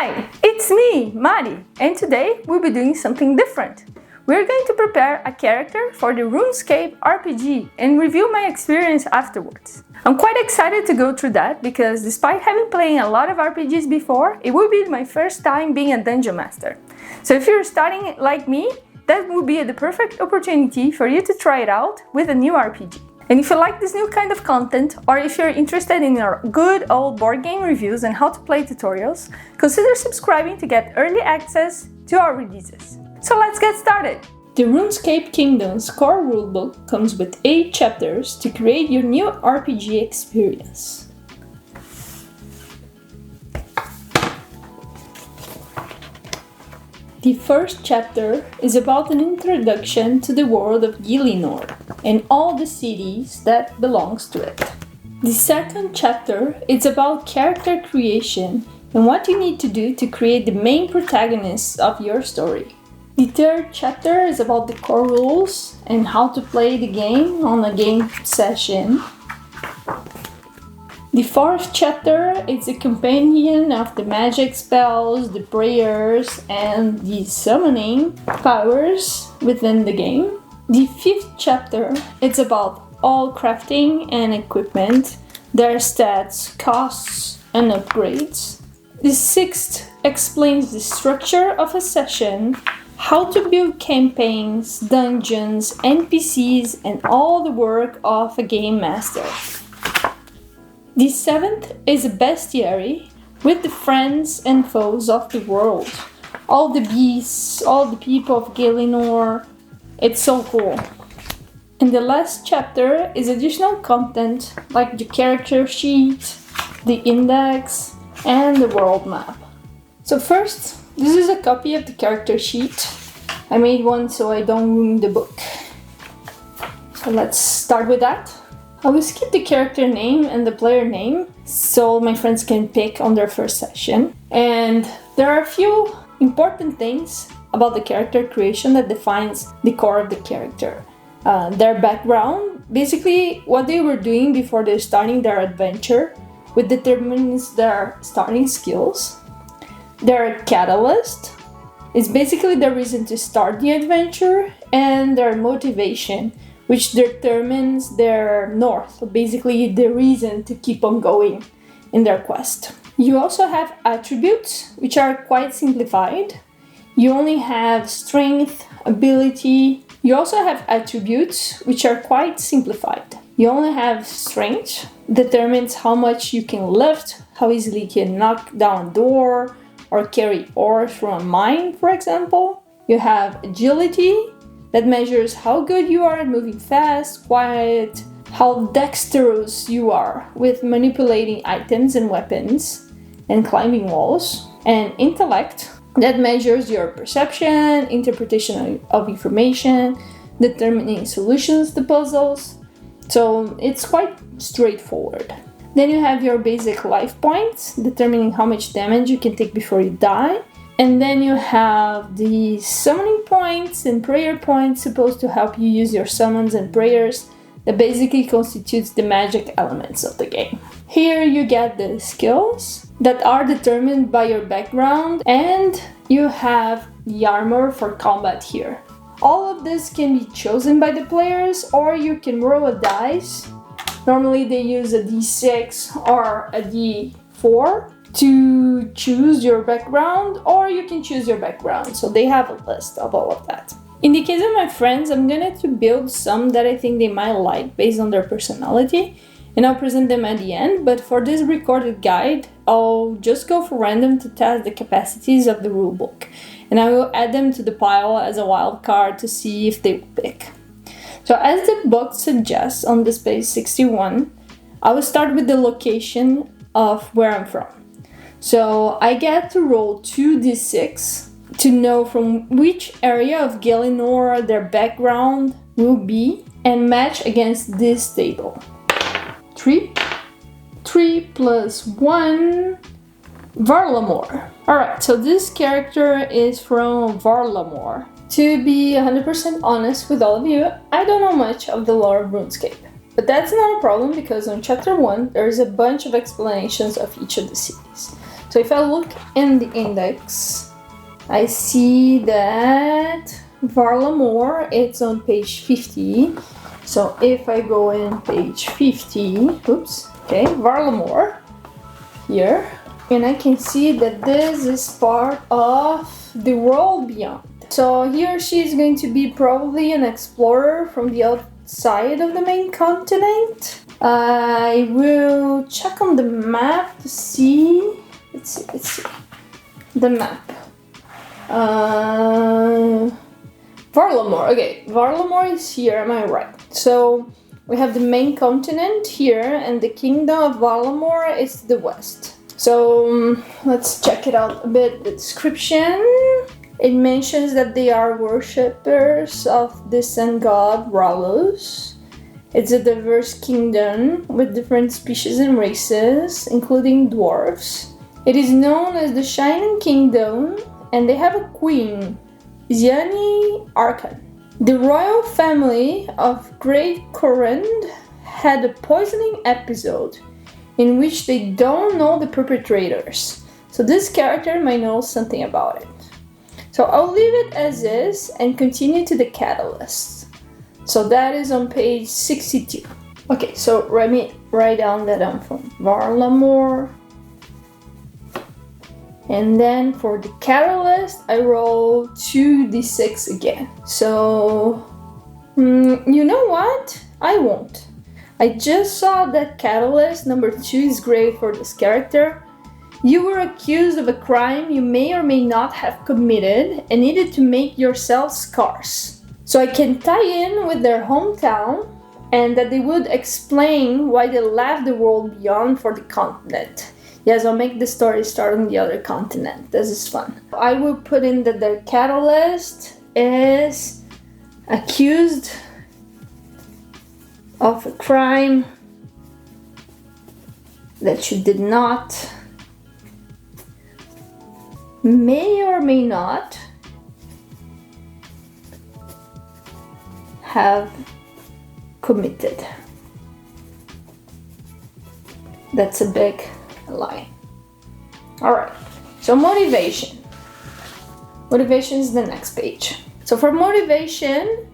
Hi, it's me, Mari, and today we'll be doing something different. We're going to prepare a character for the Runescape RPG and review my experience afterwards. I'm quite excited to go through that because despite having played a lot of RPGs before, it will be my first time being a dungeon master. So if you're starting like me, that would be the perfect opportunity for you to try it out with a new RPG. And if you like this new kind of content, or if you're interested in our good old board game reviews and how to play tutorials, consider subscribing to get early access to our releases. So let's get started! The RuneScape Kingdom's core rulebook comes with 8 chapters to create your new RPG experience. The first chapter is about an introduction to the world of Gielinor and all the cities that belongs to it. The second chapter is about character creation and what you need to do to create the main protagonists of your story. The third chapter is about the core rules and how to play the game on a game session. The fourth chapter is a companion of the magic spells, the prayers, and the summoning powers within the game. The fifth chapter is about all crafting and equipment, their stats, costs, and upgrades. The sixth explains the structure of a session, how to build campaigns, dungeons, NPCs, and all the work of a game master. The seventh is a bestiary with the friends and foes of the world. All the beasts, all the people of Gielinor. It's so cool. And the last chapter is additional content like the character sheet, the index, and the world map. So first, this is a copy of the character sheet. I made one so I don't ruin the book. So let's start with that. I will skip the character name and the player name so my friends can pick on their first session. And there are a few important things about the character creation that defines the core of the character. Their background, basically what they were doing before they're starting their adventure, which determines their starting skills. Their catalyst is basically the reason to start the adventure, and their motivation, which determines their north, basically the reason to keep on going in their quest. You also have attributes, which are quite simplified. You only have strength, ability. You also have attributes, which are quite simplified. You only have strength, determines how much you can lift, how easily you can knock down a door, or carry ore from a mine, for example. You have agility, that measures how good you are at moving fast, quiet, how dexterous you are with manipulating items and weapons and climbing walls. And intellect, that measures your perception, interpretation of information, determining solutions to puzzles. So it's quite straightforward. Then you have your basic life points, determining how much damage you can take before you die. And then you have the summoning points and prayer points supposed to help you use your summons and prayers that basically constitutes the magic elements of the game. Here you get the skills that are determined by your background, and you have the armor for combat here. All of this can be chosen by the players, or you can roll a dice. Normally they use a d6 or a d4 to choose your background, or you can choose your background. So they have a list of all of that. In the case of my friends, I'm going to build some that I think they might like based on their personality, and I'll present them at the end. But for this recorded guide, I'll just go for random to test the capacities of the rulebook, and I will add them to the pile as a wild card to see if they will pick. So as the book suggests on this page 61, I will start with the location of where I'm from. So I get to roll 2d6 to know from which area of Gielinor their background will be and match against this table. 3 plus 1, Varlamore. Alright, so this character is from Varlamore. To be 100% honest with all of you, I don't know much of the lore of RuneScape. But that's not a problem because on chapter 1 there is a bunch of explanations of each of the cities. So if I look in the index, I see that Varlamore, it's on page 50. So if I go in page 50, oops, okay, Varlamore here, and I can see that this is part of the world beyond. So here she is going to be probably an explorer from the outside of the main continent. I will check on the map to see. Let's see. The map. Varlamore. Okay, Varlamore is here, am I right? So we have the main continent here, and the kingdom of Varlamore is to the west. So let's check it out a bit. The description. It mentions that they are worshippers of the sun god Ralos. It's a diverse kingdom with different species and races, including dwarves. It is known as the Shining Kingdom, and they have a queen, Ziani Arkan. The royal family of Great Korund had a poisoning episode in which they don't know the perpetrators. So this character might know something about it. So I'll leave it as is and continue to the catalyst. So that is on page 62. Okay, so let me write down that I'm from Varlamore. And then for the catalyst, I roll 2d6 again. So, you know what? I won't. I just saw that catalyst number 2 is great for this character. You were accused of a crime you may or may not have committed and needed to make yourself scarce. So I can tie in with their hometown and that they would explain why they left the world beyond for the continent. Yes, I'll make the story start on the other continent. This is fun. I will put in that their catalyst is accused of a crime that you did not, may or may not have committed. That's a big lie. Alright, so motivation. Motivation is the next page. So for motivation,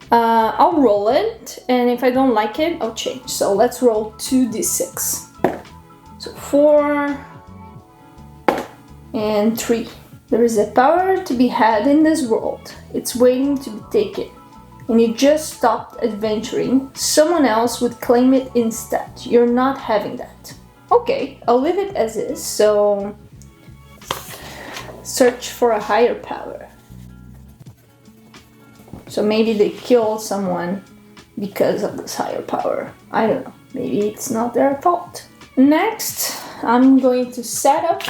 I'll roll it, and if I don't like it, I'll change. So let's roll 2d6. So 4 and 3. There is a power to be had in this world. It's waiting to be taken. And you just stopped adventuring. Someone else would claim it instead. You're not having that. Okay, I'll leave it as is. So search for a higher power. So maybe they kill someone because of this higher power. I don't know. Maybe it's not their fault. Next, I'm going to set up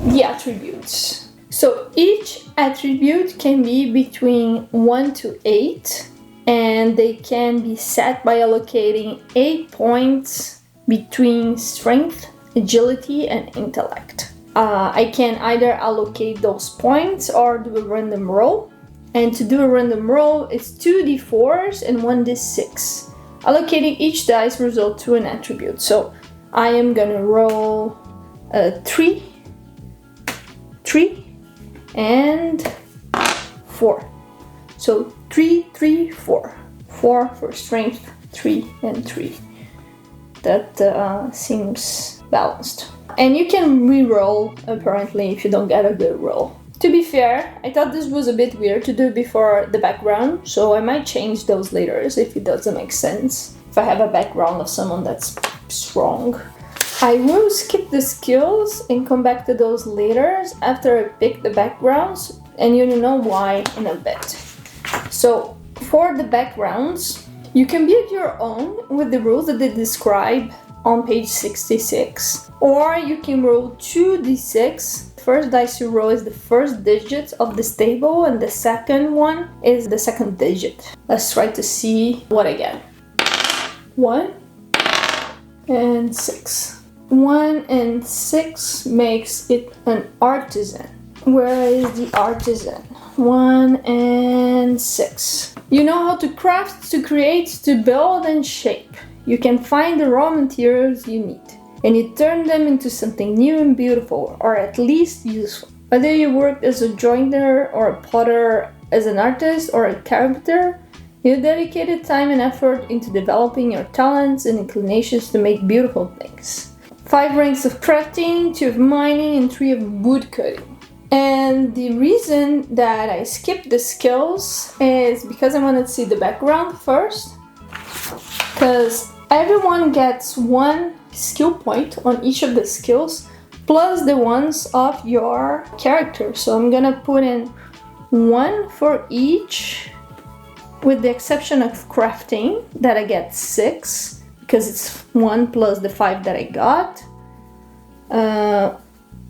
the attributes. So each attribute can be between 1 to 8, and they can be set by allocating 8 points between strength, agility, and intellect. I can either allocate those points or do a random roll. And to do a random roll, it's 2d4s and 1d6. Allocating each dice results to an attribute. So I am gonna roll 3, and 4. So 3, 3, 4. 4 for strength, 3 and 3. That seems balanced. And you can re-roll apparently if you don't get a good roll. To be fair, I thought this was a bit weird to do before the background, so I might change those later if it doesn't make sense. If I have a background of someone that's strong. I will skip the skills and come back to those later after I pick the backgrounds, and you'll know why in a bit. So for the backgrounds, you can build your own with the rules that they describe on page 66, or you can roll 2d6. First dice you roll is the first digit of this table, and the second one is the second digit. Let's try to see what I get. 1 and 6. 1 and 6 makes it an artisan. Where is the artisan? 1 and 6. You know how to craft, to create, to build and shape. You can find the raw materials you need. and you turn them into something new and beautiful, or at least useful. Whether you worked as a joiner or a potter, as an artist or a carpenter, you dedicated time and effort into developing your talents and inclinations to make beautiful things. 5 ranks of crafting, 2 of mining, and 3 of woodcutting. And the reason that I skipped the skills is because I wanted to see the background first. Because everyone gets 1 skill point on each of the skills, plus the ones of your character. So I'm gonna put in 1 for each, with the exception of crafting, that I get 6, because it's 1 plus the 5 that I got.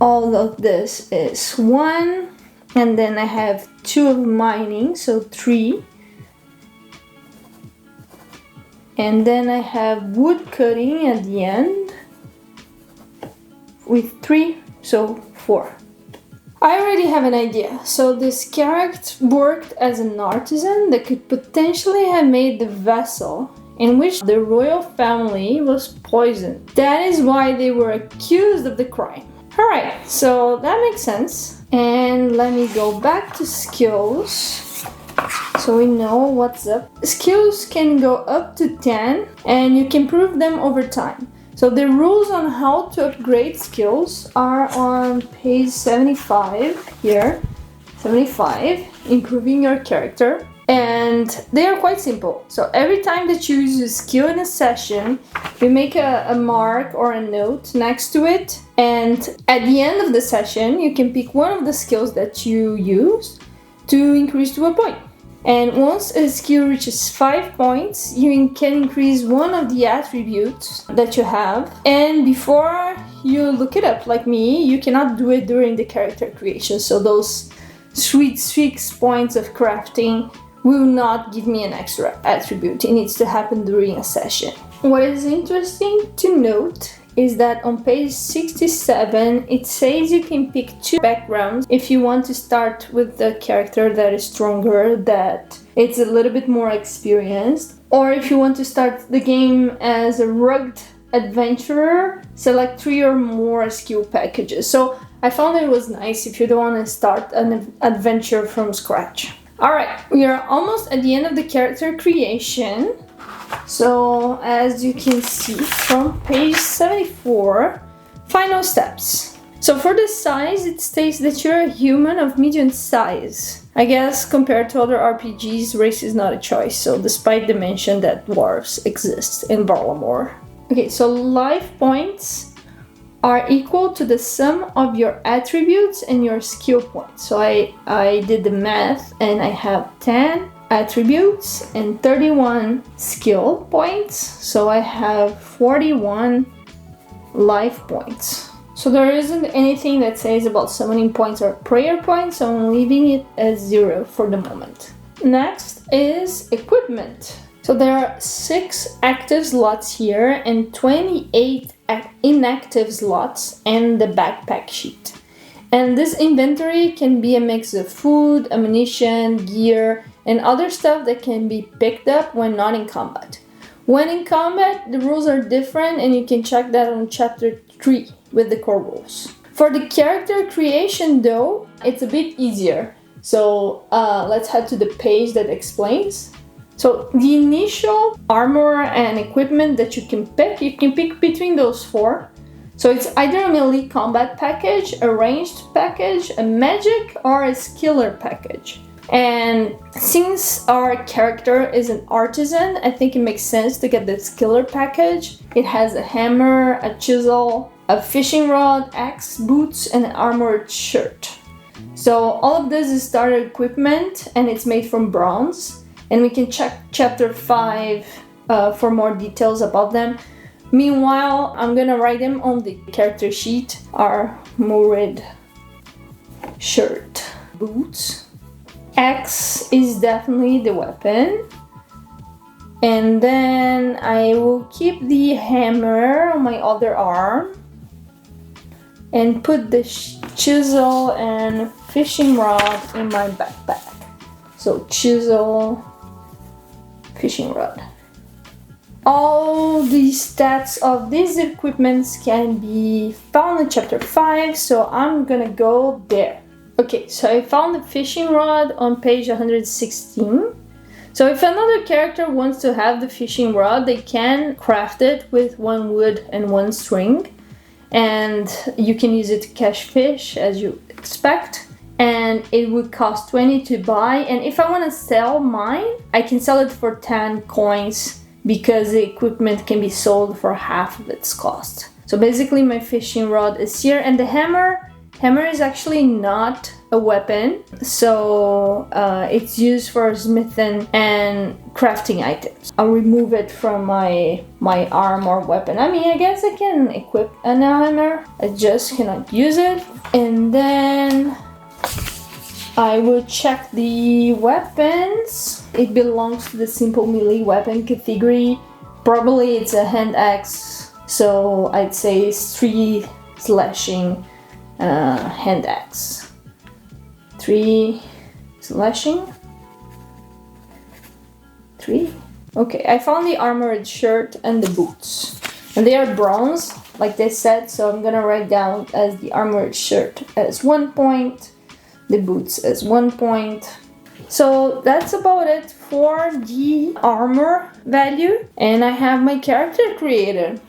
All of this is 1, and then I have 2 of mining, so 3. And then I have wood cutting at the end with 3, so 4. I already have an idea. So this character worked as an artisan that could potentially have made the vessel in which the royal family was poisoned. That is why they were accused of the crime. Alright, so that makes sense. And let me go back to skills so we know what's up. Skills can go up to 10 and you can improve them over time. So the rules on how to upgrade skills are on page 75 here. 75, improving your character. And they are quite simple. So every time that you use a skill in a session, you make a mark or a note next to it. And at the end of the session, you can pick one of the skills that you use to increase to a point. And once a skill reaches 5 points, you can increase one of the attributes that you have. And before you look it up, like me, you cannot do it during the character creation. So those sweet 6 points of crafting will not give me an extra attribute. It needs to happen during a session. What is interesting to note is that on page 67 it says you can pick 2 backgrounds if you want to start with the character that is stronger, that it's a little bit more experienced, or if you want to start the game as a rugged adventurer, select 3 or more skill packages. So I found it was nice if you don't want to start an adventure from scratch. Alright, we are almost at the end of the character creation. So as you can see from page 74, final steps. So for the size, it states that you're a human of medium size. I guess compared to other RPGs, race is not a choice. So despite the mention that dwarves exist in Baltimore. Okay, so life points are equal to the sum of your attributes and your skill points. So I did the math and I have 10 attributes and 31 skill points. So I have 41 life points. So there isn't anything that says about summoning points or prayer points, so I'm leaving it as 0 for the moment. Next is equipment. So there are 6 active slots here and 28 inactive slots in the backpack sheet. And this inventory can be a mix of food, ammunition, gear, and other stuff that can be picked up when not in combat. When in combat, the rules are different and you can check that on chapter 3 with the core rules. For the character creation though, it's a bit easier. So let's head to the page that explains. So the initial armor and equipment that you can pick between those 4. So it's either a melee combat package, a ranged package, a magic, or a skiller package. And since our character is an artisan, I think it makes sense to get the skiller package. It has a hammer, a chisel, a fishing rod, axe, boots, and an armored shirt. So all of this is starter equipment and it's made from bronze. And we can check chapter 5 for more details about them. Meanwhile, I'm gonna write them on the character sheet. Armored shirt, boots. Axe is definitely the weapon. And then I will keep the hammer on my other arm. And put the chisel and fishing rod in my backpack. So chisel, fishing rod. All the stats of these equipments can be found in chapter 5, so I'm gonna go there. Okay, so I found the fishing rod on page 116. So if another character wants to have the fishing rod, they can craft it with 1 wood and 1 string. And you can use it to catch fish as you expect. And it would cost 20 to buy. And if I want to sell mine, I can sell it for 10 coins because the equipment can be sold for half of its cost. So basically my fishing rod is here, and the hammer is actually not a weapon, so it's used for smithing and crafting items. I'll remove it from my arm or weapon. I mean, I guess I can equip a hammer, I just cannot use it. And then I will check the weapons. It belongs to the simple melee weapon category. Probably it's a hand axe, so I'd say it's 3 slashing hand axe. 3 slashing. 3. Okay, I found the armored shirt and the boots. And they are bronze, like they said, so I'm gonna write down as the armored shirt as 1 point, the boots as 1 point. So that's about it for the armor value, and I have my character created.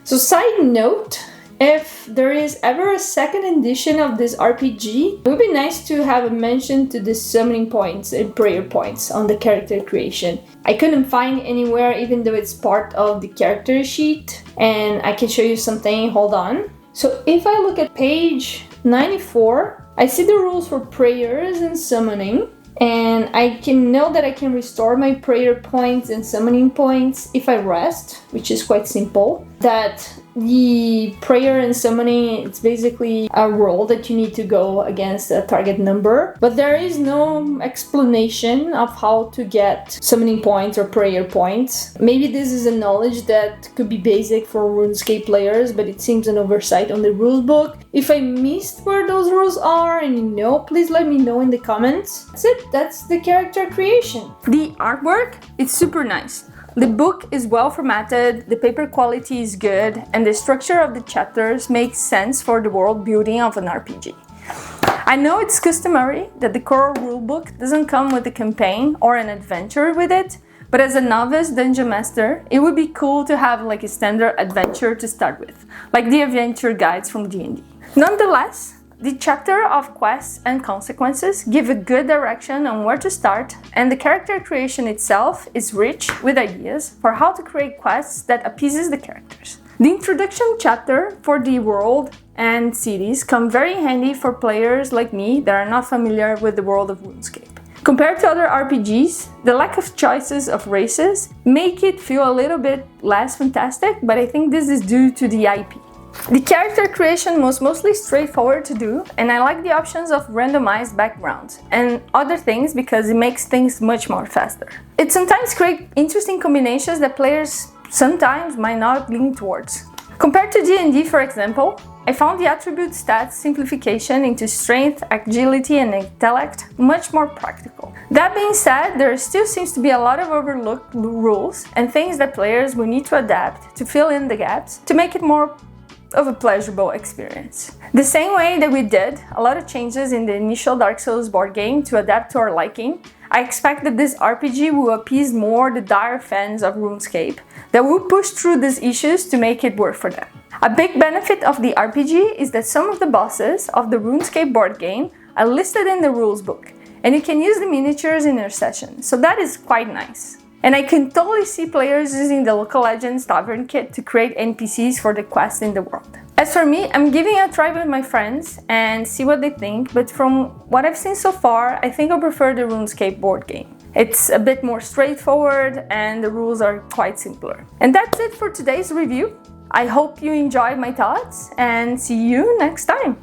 So side note, if there is ever a second edition of this RPG, it would be nice to have a mention to the summoning points and prayer points on the character creation. I couldn't find anywhere, even though it's part of the character sheet, and I can show you something. Hold on. So if I look at page 94, I see the rules for prayers and summoning, and I can know that I can restore my prayer points and summoning points if I rest, which is quite simple. That the prayer and summoning, it's basically a roll that you need to go against a target number, but there is no explanation of how to get summoning points or prayer points. Maybe this is a knowledge that could be basic for RuneScape players, but it seems an oversight on the rulebook. If I missed where those rules are and you know, please let me know in the comments. That's it, that's the character creation. The artwork, it's super nice. The book is well formatted, the paper quality is good, and the structure of the chapters makes sense for the world building of an RPG. I know it's customary that the core rulebook doesn't come with a campaign or an adventure with it, but as a novice dungeon master, it would be cool to have like a standard adventure to start with, like the adventure guides from D&D. Nonetheless, the chapter of quests and consequences give a good direction on where to start, and the character creation itself is rich with ideas for how to create quests that appeases the characters. The introduction chapter for the world and cities come very handy for players like me that are not familiar with the world of RuneScape. Compared to other RPGs, the lack of choices of races make it feel a little bit less fantastic, but I think this is due to the IP. The character creation was mostly straightforward to do, and I like the options of randomized backgrounds and other things because it makes things much more faster. It sometimes creates interesting combinations that players sometimes might not lean towards. Compared to D&D, for example, I found the attribute stats simplification into strength, agility, and intellect much more practical. That being said, there still seems to be a lot of overlooked rules and things that players will need to adapt to fill in the gaps to make it more of a pleasurable experience. The same way that we did a lot of changes in the initial Dark Souls board game to adapt to our liking, I expect that this RPG will appease more the dire fans of RuneScape that will push through these issues to make it work for them. A big benefit of the RPG is that some of the bosses of the RuneScape board game are listed in the rules book, and you can use the miniatures in your session, so that is quite nice. And I can totally see players using the Local Legends Tavern kit to create NPCs for the quests in the world. As for me, I'm giving it a try with my friends and see what they think, but from what I've seen so far, I think I prefer the RuneScape board game. It's a bit more straightforward and the rules are quite simpler. And that's it for today's review. I hope you enjoyed my thoughts and see you next time!